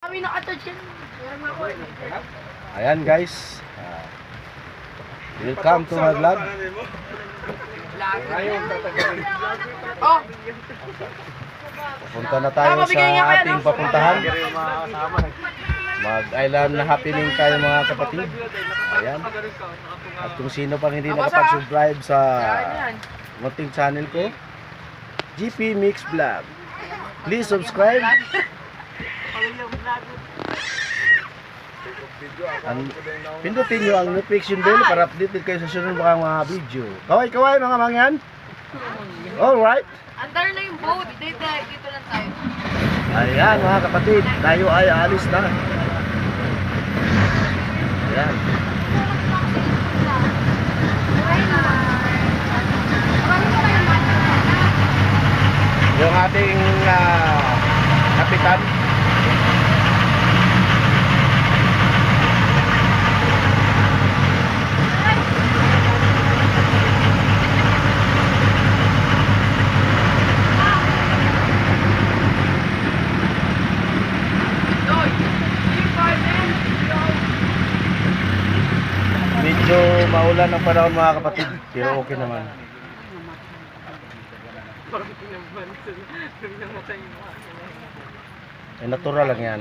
Kami nakatouch yan. Ayan guys. Welcome to my vlog. Oh! Punta na tayo sa ating papuntahan. Mag-island na happening tayo mga kapatid. Ayan. At kung sino pang hindi nakapag-subscribe sa munting channel ko, GP Mix Vlog, please subscribe. Pindutin nyo ang notification bell para updated kayo sa sunod mga video. Kaway-kaway mga mangyan. Alright. Andar na yung boat. Dito lang tayo. Ayan mga kapatid, tayo ay alis na. Ayan. Yung ating kapitan. Medyo maulan ang panahon mga kapatid, pero okay naman. Natural lang yan.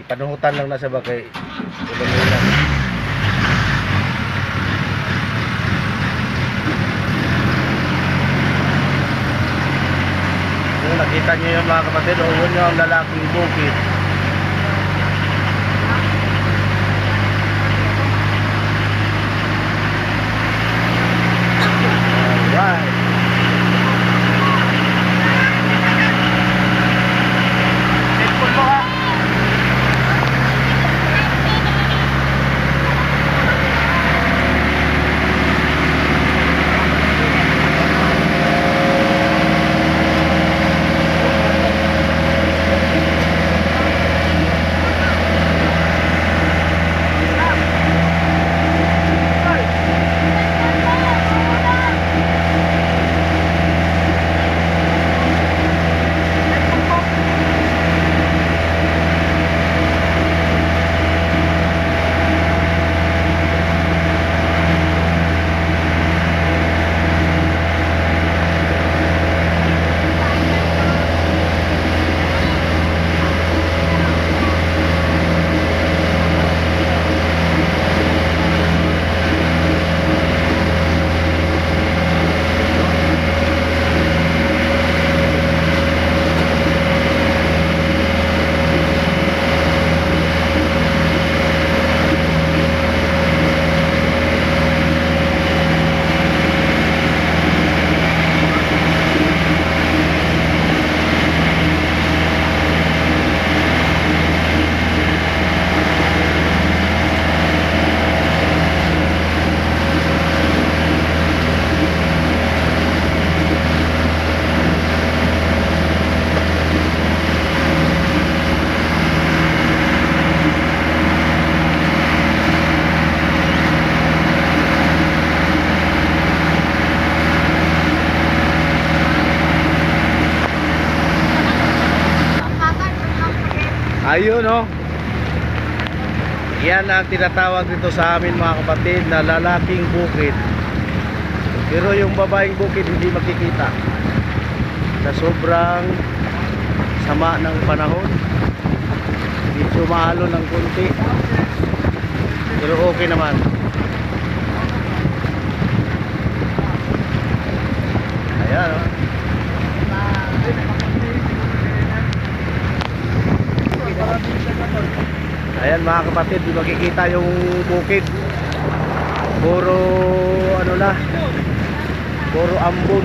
Ipanuhutan lang na sa bagay. Ulan-ulan. Kung nakita nyo yun mga kapatid, o yun yung lalaking bukid. Ayun oh. Yan ang tinatawag dito sa amin mga kapatid na lalaking bukid. Pero yung babaeng bukid hindi makikita sa sobrang sama ng panahon. Medyo mahalo ng konti, pero okay naman. Ayan oh. Ayan mga kapatid, di makikita yung bukid. Puro ano na, puro ambon.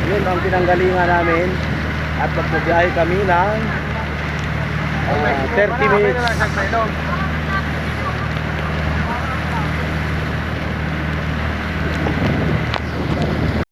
Yun ang pinanggalingan namin. At magbibiyahe kami ng 30 minutes